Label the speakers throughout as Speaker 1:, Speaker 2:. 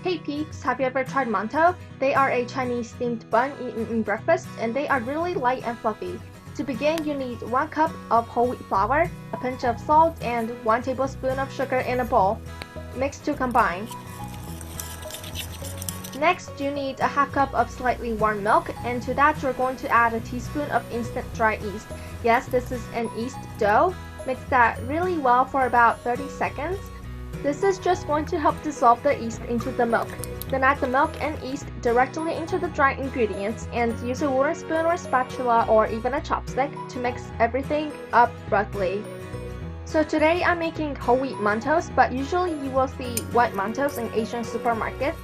Speaker 1: Hey peeps, have you ever tried mantou? They are a Chinese steamed bun eaten in breakfast, and they are really light and fluffy. To begin, you need 1 cup of whole wheat flour, a pinch of salt, and 1 tablespoon of sugar in a bowl. Mix to combine. Next, you need a half cup of slightly warm milk, and to that you're going to add a teaspoon of instant dry yeast. Yes, this is an yeast dough. Mix that really well for about 30 seconds. This is just going to help dissolve the yeast into the milk. Then add the milk and yeast directly into the dry ingredients and use a wooden spoon or spatula or even a chopstick to mix everything up roughly. So today I'm making whole wheat Mantous, but usually you will see white Mantous in Asian supermarkets.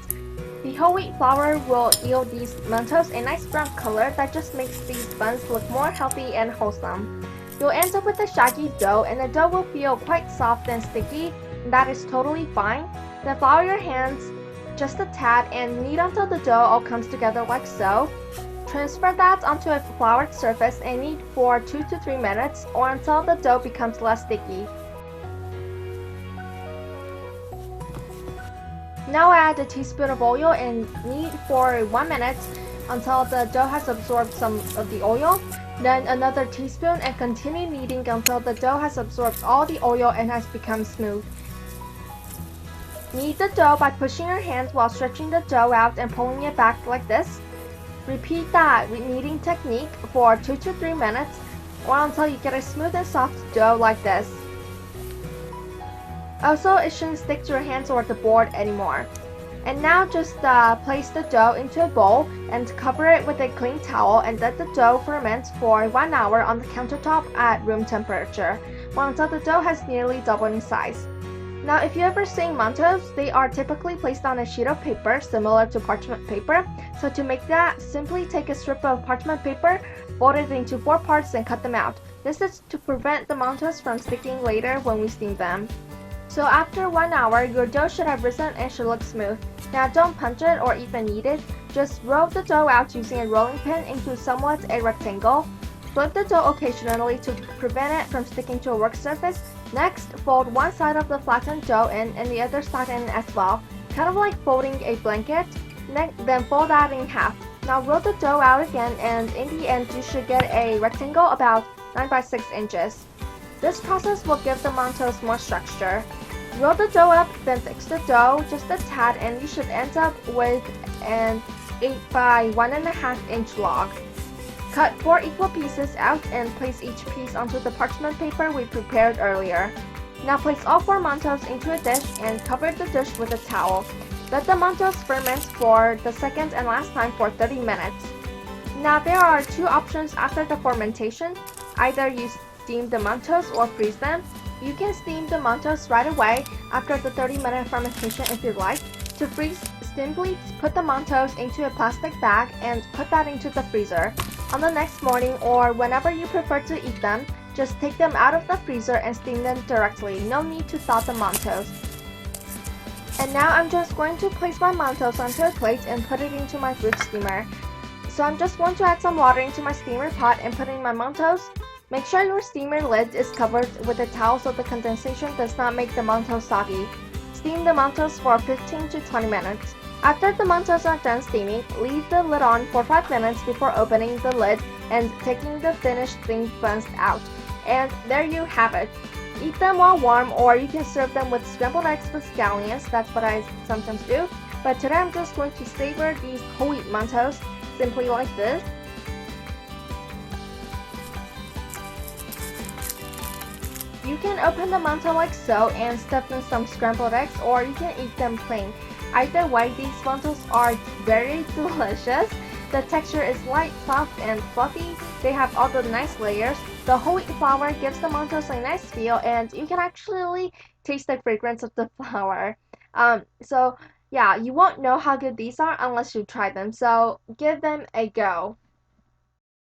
Speaker 1: The whole wheat flour will yield these Mantous a nice brown color that just makes these buns look more healthy and wholesome. You'll end up with a shaggy dough, and the dough will feel quite soft and sticky. That is totally fine. Then flour your hands just a tad and knead until the dough all comes together like so. Transfer that onto a floured surface and knead for 2 to 3 minutes or until the dough becomes less sticky. Now add a teaspoon of oil and knead for 1 minute until the dough has absorbed some of the oil. Then another teaspoon and continue kneading until the dough has absorbed all the oil and has become smooth. Knead the dough by pushing your hands while stretching the dough out and pulling it back like this. Repeat that kneading technique for 2 to 3 minutes or until you get a smooth and soft dough like this. Also, it shouldn't stick to your hands or the board anymore. And now just place the dough into a bowl and cover it with a clean towel and let the dough ferment for 1 hour on the countertop at room temperature, or until the dough has nearly doubled in size. Now, if you ever seen Mantous, they are typically placed on a sheet of paper similar to parchment paper. So to make that, simply take a strip of parchment paper, fold it into 4 parts and cut them out. This is to prevent the Mantous from sticking later when we steam them. So after 1 hour, your dough should have risen and should look smooth. Now don't punch it or even knead it. Just roll the dough out using a rolling pin into somewhat a rectangle. Flip the dough occasionally to prevent it from sticking to a work surface. Next, fold one side of the flattened dough in and the other side in as well, kind of like folding a blanket. Then fold that in half. Now roll the dough out again, and in the end you should get a rectangle about 9 by 6 inches. This process will give the Mantous more structure. Roll the dough up, then fix the dough just a tad, and you should end up with an 8 by 1.5 inch log. Cut 4 equal pieces out and place each piece onto the parchment paper we prepared earlier. Now place all 4 Mantous into a dish and cover the dish with a towel. Let the Mantous ferment for the second and last time for 30 minutes. Now there are 2 options after the fermentation. Either you steam the Mantous or freeze them. You can steam the Mantous right away after the 30-minute fermentation if you'd like. To freeze, simply put the Mantous into a plastic bag and put that into the freezer. On the next morning or whenever you prefer to eat them, just take them out of the freezer and steam them directly. No need to thaw the Mantous. And now I'm just going to place my Mantous onto a plate and put it into my fruit steamer. So I'm just going to add some water into my steamer pot and put in my Mantous. Make sure your steamer lid is covered with a towel so the condensation does not make the Mantous soggy. Steam the Mantous for 15 to 20 minutes. After the Mantous are done steaming, leave the lid on for 5 minutes before opening the lid and taking the finished steamed buns out. And there you have it. Eat them while warm, or you can serve them with scrambled eggs with scallions. That's what I sometimes do. But today I'm just going to savor these whole wheat Mantous simply like this. You can open the Mantou like so and stuff in some scrambled eggs, or you can eat them plain. Either way, these Mantous are very delicious. The texture is light, soft, and fluffy. They have all the nice layers. The whole wheat flour gives the Mantous a nice feel, and you can actually taste the fragrance of the flour. So yeah, you won't know how good these are unless you try them. So give them a go.